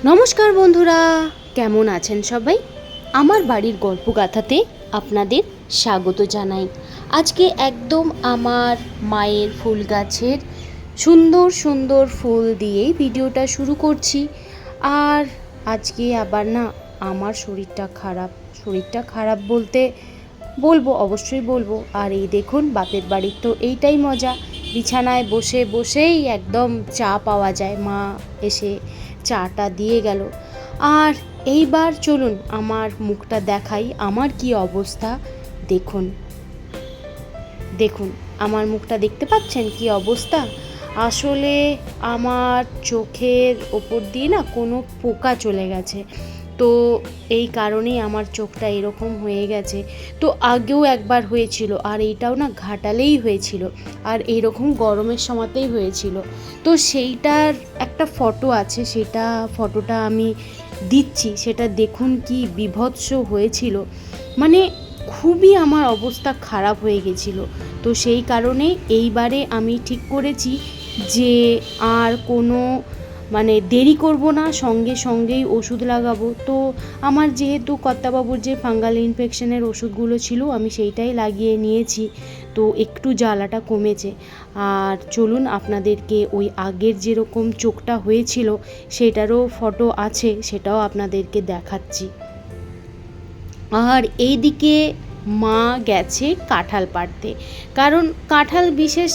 নমস্কার বন্ধুরা, কেমন আছেন সবাই? আমার বাড়ির গল্পগাথাতে আপনাদের স্বাগত জানাই। আজকে একদম আমার মায়ের ফুল গাছের সুন্দর সুন্দর ফুল দিয়েই ভিডিওটা শুরু করছি। আর আজকে আবার না আমার শরীরটা খারাপ অবশ্যই বলবো। আর এই দেখুন, বাপের বাড়ির তো এইটাই মজা, বিছানায় বসে বসেই একদম চা পাওয়া যায়। মা এসে চাটা দিয়ে গেল। আর এইবার চলুন আমার মুখটা দেখাই, আমার কি অবস্থা। দেখুন দেখুন আমার মুখটা দেখতে পাচ্ছেন কি অবস্থা। আসলে আমার চোখের ওপর দিয়ে না কোনো পোকা চলে গেছে, তো এই কারণেই আমার চোখটা এরকম হয়ে গেছে। তো আগেও একবার হয়েছিল, আর এইটাও না ঘাটালেই হয়েছিল, আর এইরকম গরমের সময়তেই হয়েছিল। তো সেইটার একটা ফটো আছে, ফটোটা আমি দিচ্ছি, সেটা দেখুন কি বীভৎস হয়েছিল। মানে খুবই আমার অবস্থা খারাপ হয়ে গেছিলো। তো সেই কারণে এইবারে আমি ঠিক করেছি যে আর কোনো দেরি করব না, সঙ্গেই ওষুধ লাগাবো। তো আমার যেহেতু কর্তাবাবুর যে ফাঙ্গাল ইনফেকশনের ওষুধগুলো ছিল, আমি সেইটাই লাগিয়ে নিয়েছি, তো একটু জ্বালাটা কমেছে। আর চলুন আপনাদেরকে ওই আগের যেরকম চোখটা হয়েছিল সেটারও ফটো আছে, সেটাও আপনাদেরকে দেখাচ্ছি। আর এইদিকে মা গেছে কাঁঠাল পাড়তে, কারণ কাঁঠাল বিশেষ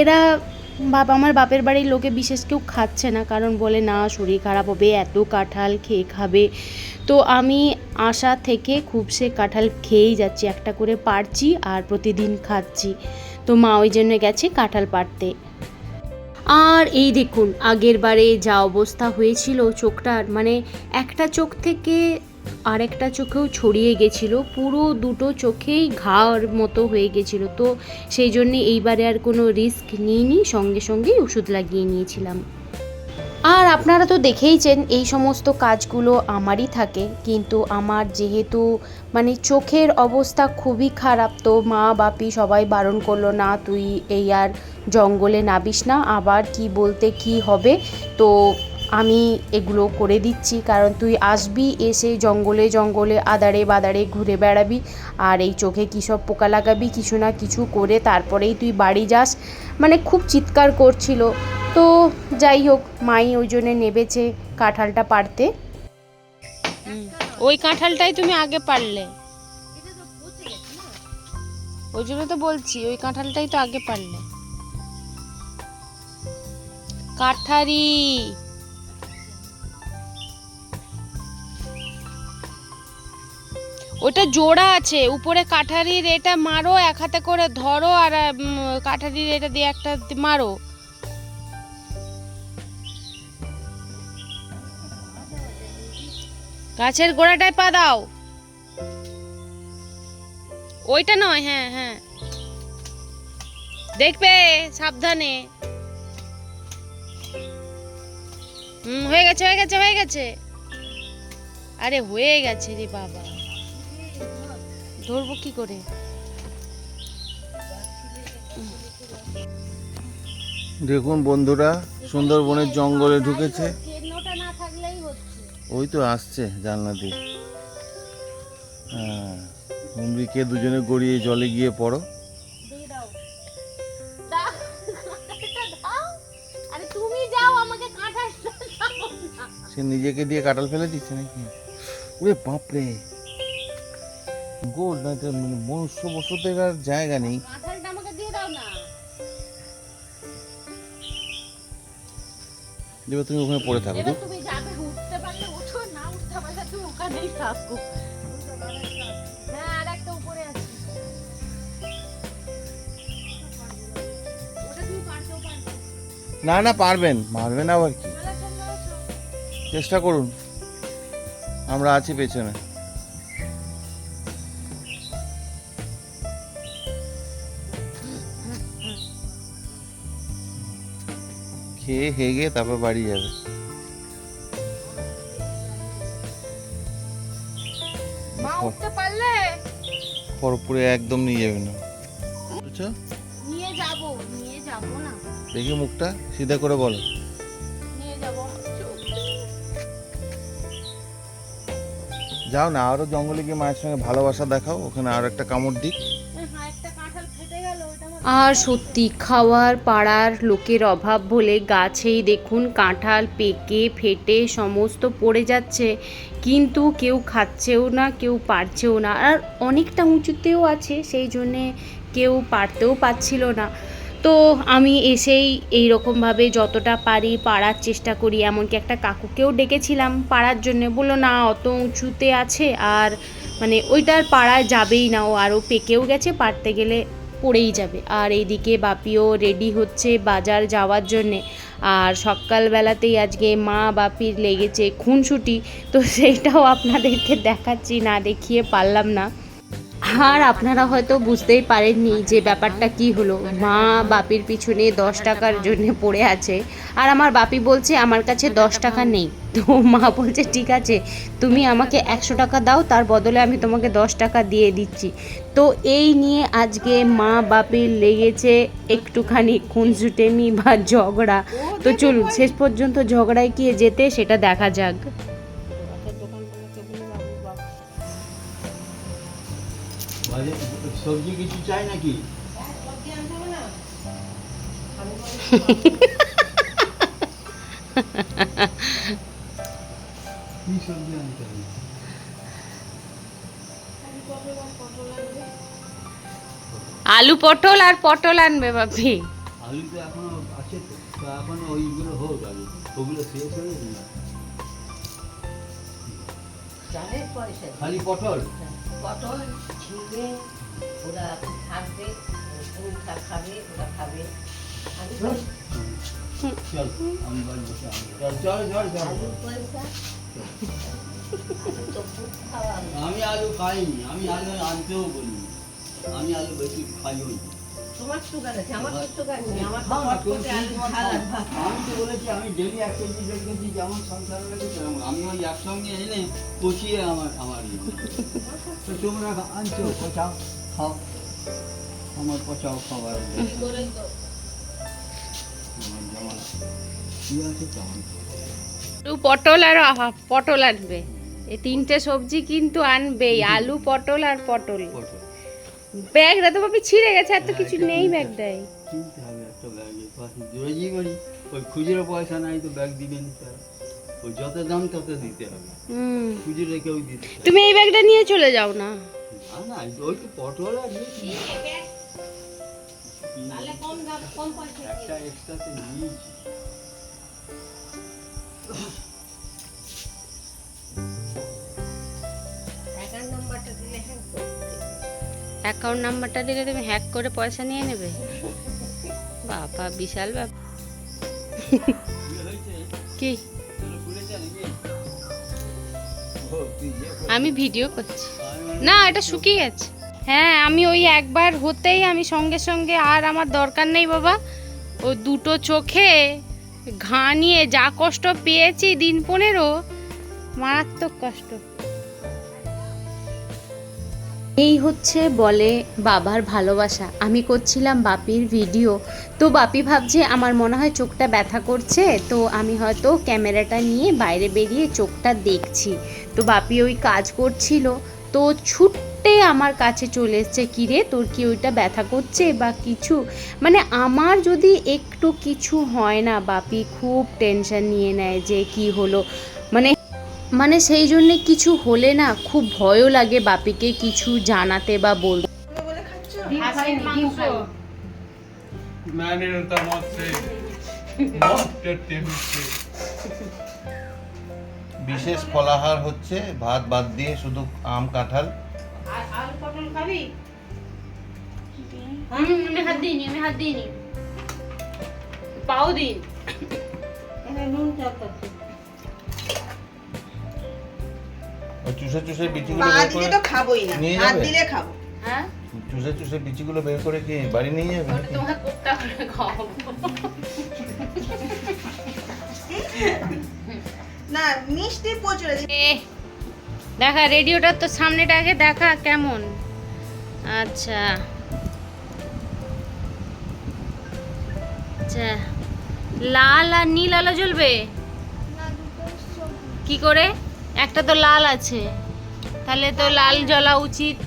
এরা আমার বাপের বাড়ির লোকে বিশেষ কেউ খাচ্ছে না, কারণ বলে না শরীর খারাপ হবে, এত কাঁঠাল খেয়ে খাবে। তো আমি আশা থেকে খুব সে কাঁঠাল খেয়েই যাচ্ছি, একটা করে পাড়ছি আর প্রতিদিন খাচ্ছি। তো মা ওই জন্য গেছে কাঁঠাল পাড়তে। আর এই দেখুন আগের বারে যা অবস্থা হয়েছিল চোখটার, একটা চোখ থেকে আরেকটা চোখেও ছড়িয়ে গেছিলো, পুরো দুটো চোখেই ঘার মতো হয়ে গেছিলো। তো সেই জন্যে এইবারে আর কোনো রিস্ক নিইনি, সঙ্গেই ওষুধ লাগিয়ে নিয়েছিলাম। আর আপনারা তো দেখেইছেন এই সমস্ত কাজগুলো আমারই থাকে, কিন্তু আমার যেহেতু চোখের অবস্থা খুবই খারাপ, তো মা বাপি সবাই বারণ করলো, না তুই এই আর জঙ্গলে নামিস না, আবার কি বলতে কি হবে। তো আমি এগুলো করে দিচ্ছি, কারণ তুই আসবি, এসে জঙ্গলে আদারে বাদারে ঘুরে বেড়াবি, আর এই চোখে কী সব পোকা লাগাবি, কিছু না কিছু করে তারপরেই তুই বাড়ি যাস। খুব চিৎকার করছিল। তো যাই হোক, মাই ওই জন্যে নেবেছে কাঁঠালটা পাড়তে। ওই কাঁঠালটাই তুমি আগে পারলে, ওই জন্য তো বলছি ওই কাঁঠালটাই তো আগে পারলে। কাঠারি ওটা জোড়া আছে, উপরে কাঠারির এটা মারো, এক হাতে করে ধরো, আর কাঠারির এটা দিয়ে একটা মারো। গাছের গোড়াটায় পা দাও, ওইটা নয়, হ্যাঁ হ্যাঁ, দেখবে সাবধানে। হয়ে গেছে। আরে হয়ে গেছে রে বাবা, ধরবো কি করে। দেখুন বন্ধুরা, সুন্দরবনের জঙ্গলে ঢুকেছে, ওই তো আসছে জানলা দিয়ে। হ্যাঁ, হুমড়িকে দুজনে গড়িয়ে জলে গিয়ে পড়ো। সে নিজেকে দিয়ে কাঁঠাল ফেলে দিচ্ছে নাকি? ওরে বাপরে, গোল না, মনুষ্য বসতে আর জায়গা নেই। এবার তুমি ওখানে পড়ে থাকো, না পারবেন আবার কি, চেষ্টা করুন, আমরা আছি পেছনে। খেয়ে হেগে তারপর বাড়ি যাবে। পরে একদম নিয়ে যাবে না, বুঝছো? নিয়ে যাব না, দেখি মুখটা সিধা করে বলো। নিয়ে যাব। যাও না, আরো জঙ্গলে গিয়ে মায়ের সঙ্গে ভালোবাসা দেখাও, ওখানে আর একটা কামড় দিক। আর সত্যি খাওয়ার পাড়ার লোকের অভাব বলে গাছেই দেখুন কাঁঠাল পেকে ফেটে সমস্ত পড়ে যাচ্ছে, কিন্তু কেউ খাচ্ছেও না, কেউ পারছেও না। আর অনেকটা উঁচুতেও আছে, সেই জন্যে কেউ পারতেও পারছিল না। তো আমি এসেই এই রকমভাবে যতটা পারি পারার চেষ্টা করি। এমনকি একটা কাকুকেও ডেকেছিলাম পারার জন্য, বললো না অত উঁচুতে আছে আর মানে ওইটার পারা যাবেই না, ও আরও পেকেও গেছে, পারতে গেলে পড়েই যাবে। আর এইদিকে বাপিও রেডি হচ্ছে বাজার যাওয়ার জন্যে। আর সকালবেলাতেই আজকে মা বাপির লেগেছে খুনসুটি, তো সেইটাও আপনাদেরকে দেখাচ্ছি, না দেখিয়ে পারলাম না। আর আপনারা হয়তো বুঝতেই পারেননি যে ব্যাপারটা কি হলো। মা বাপির পিছনে 10 টাকার জন্য পড়ে আছে, আর আমার বাপি বলছে আমার কাছে 10 টাকা নেই। তো মা বলছে ঠিক আছে, তুমি আমাকে 100 টাকা দাও, তার বদলে আমি তোমাকে 10 টাকা দিয়ে দিচ্ছি। তো এই নিয়ে আজকে মা বাপির লেগেছে একটুখানি খুনসুটেমি বা ঝগড়া। তো চলুন শেষ পর্যন্ত ঝগড়ায় গিয়ে যেতে সেটা দেখা যাক। সবজি কিছু চাই নাকি? কি সবজি আনতে হবে? আলু পটল আর পটল আনবে বাপি। আলু তো এখনো আছে, তো তো এখন ওইগুলো হোক আগে, ওগুলো শেষ হয়ে গেছে। খালি পটল? পটল ঝিঙে ওরা থাকবে, খাবে, ওরা খাবে। চল আমি বাড়ি বসে আনবো। চল চল চল চল। আলুর পয়সা তো খুব খাওয়া আমি আলু খাইনি, আমি আলু আনতেও বলিনি, আমি আলু বেশি খাইও না। তোমার সুগার আছে, আমার তো সুগার নেই। আমার তো আমার চটপটে আলু খাওয়ার ভাত। আমি তো বলেছি আমি ডেলি 1 কেজি 1.5 কেজি যেমন সংসার লাগে তেমন আমি ওই একসঙ্গে এনে কষিয়ে আমার তো তোমরা আনছো পচাও খাও, আমার পচাও খাবার আমার যেমন কি আছে তেমন। পটল আর পটল আনবে, এই তিনটে সবজি কিন্তু আনবেই, আলু পটল আর পটল। পটল ব্যাগটা তো বাপি ছিঁড়ে গেছে, আর তো কিছু নেই ব্যাগটায়। কিনতে হবে একটা ব্যাগে, জোরাজি করি ওই খুচরো পয়সা নাই তো ব্যাগ দিবেন তারা, ওই যত দাম তত দিতে হবে, খুচরো কেউ দিতে চায় না। তুমি এই ব্যাগটা নিয়ে চলে যাও না। না না ওই তো পটল আর একটা এক্সট্রাতে নিয়েছি। অ্যাকাউন্ট নাম্বারটা দিলে হ্যাঁ অ্যাকাউন্ট নাম্বারটা দিলে তুমি হ্যাক করে পয়সা নিয়ে নেবে? বাবা বিশাল ব্যাপার। কি আমি ভিডিও করছি না, এটা শুকিয়ে গেছে। হ্যাঁ আমি ওই একবার হতেই আমি সঙ্গে সঙ্গে, আর আমার দরকার নেই বাবা, ও দুটো চোখে ঘা নিয়ে যা কষ্ট পেয়েছি দিন 15, মারাত্মক কষ্ট। এই হচ্ছে বলে বাবার ভালোবাসা। আমি করছিলাম বাপির ভিডিও, তো বাপি ভাবছে আমার মনে হয় চোখটা ব্যথা করছে, তো আমি হয়তো ক্যামেরাটা নিয়ে বাইরে বেরিয়ে চোখটা দেখছি। তো বাপি ওই কাজ করছিল, তো ছুটে আমার কাছে চলে এসছে, কিরে তোর কি ওইটা ব্যথা করছে বা কিছু, মানে আমার যদি একটু কিছু হয় না বাপি খুব টেনশন নিয়ে নেয় যে কি হলো, মানে সেই জন্যে কিছু হলে না খুব ভয়ও লাগে বাপিকে কিছু জানাতে বা বলতে। বিশেষ ফলাহার হচ্ছে ভাত বাদ দিয়ে শুধু আম কাঁঠাল। আলু পটল খাবি? আমি হাত দিইনি পাও দিন। নুন চটপটি ওই চুষে চুষে বিচিগুলো পা বের দিলে করে তো খাবোই না, নিয়ে হাত যাবে? দিলে খাবো। হ্যাঁ চুষে চুষে বিচিগুলো বের করে কি বাড়ি নিয়ে যাবে ওটা নাকি? তোমাকে কোপ্তা করে খাওয়াবো। না মিষ্টি প্রচুর আছে। দেখা রেডিওটার তো সামনেটা আগে দেখা কেমন। আচ্ছা আচ্ছা, লাল আর নীল আলো জ্বলবে কি করে? একটা তো লাল আছে, তাহলে তো লাল জ্বলা উচিত।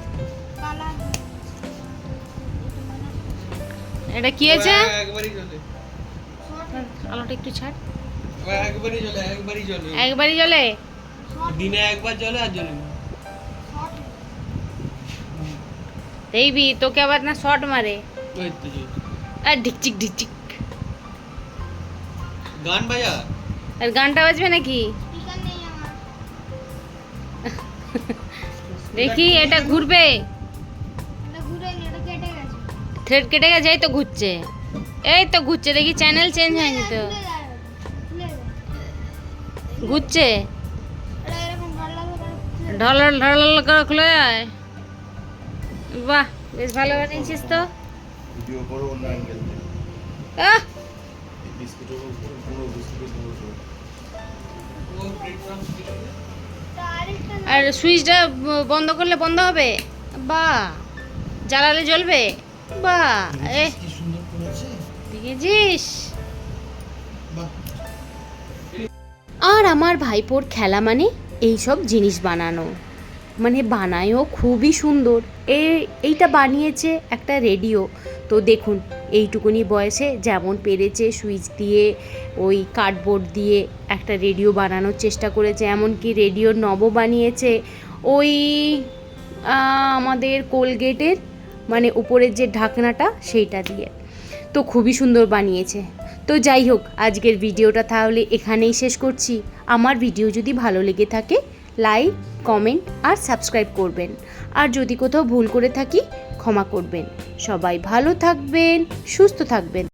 এটা কি আছে? একবারই জ্বলে, আলোটা একটু ছাড়। একবারই জ্বলে, একবারই জ্বলে। একবারই জ্বলে? দিনে একবার জ্বলে আর জ্বলে না। দেখবি তোকে আবার না শর্ট মারে। ওই তো জ্বলছে। আর ঢিকচিক ঢিকচিক। গান বাজা। আর গানটা বাজবে নাকি? দেখি এটা ঘুরবে। থ্রেড কেটে গেছে, এই তো ঘুরছে, এই তো ঘুরছে, দেখি চ্যানেল চেঞ্জ হয়নি তো, ঘুরছে। ঢলাল ঢলাল করে খুলে যায়। বাহ, বেশ ভালো বানিয়েছিস তো। ভিডিও করো অন্য অ্যাঙ্গেল থেকে। আহ, এই বিস্কুটের উপর পুরো বিস্কুটের পুরো সব। ও ব্রেড ক্রাম্বস দিলে আর সুইচটা বন্ধ করলে বন্ধ হবে? বাহ, জ্বালালে জ্বলবে? বাহ, এ কি সুন্দর করেছে। দেখেছিস? বাহ। আর আমার ভাইপোর খেলা মানে এইসব জিনিস বানানো, মানে বানায়ও খুবই সুন্দর। এইটা বানিয়েছে একটা রেডিও। তো দেখুন, এইটুকুনি বয়সে যেমন পেরেছে সুইচ দিয়ে ওই কার্ডবোর্ড দিয়ে একটা রেডিও বানানোর চেষ্টা করেছে। এমনকি রেডিওর নবও বানিয়েছে ওই আমাদের কোলগেটের মানে উপরের যে ঢাকনাটা সেইটা দিয়ে। তো খুবই সুন্দর বানিয়েছে। তো যাই হোক, আজকের ভিডিওটা তাহলে এখানেই শেষ করছি। আমার ভিডিও যদি ভালো লেগে থাকে লাইক, কমেন্ট আর সাবস্ক্রাইব করবেন। আর যদি কোথাও ভুল করে থাকি ক্ষমা করবেন। সবাই ভালো থাকবেন, সুস্থ থাকবেন।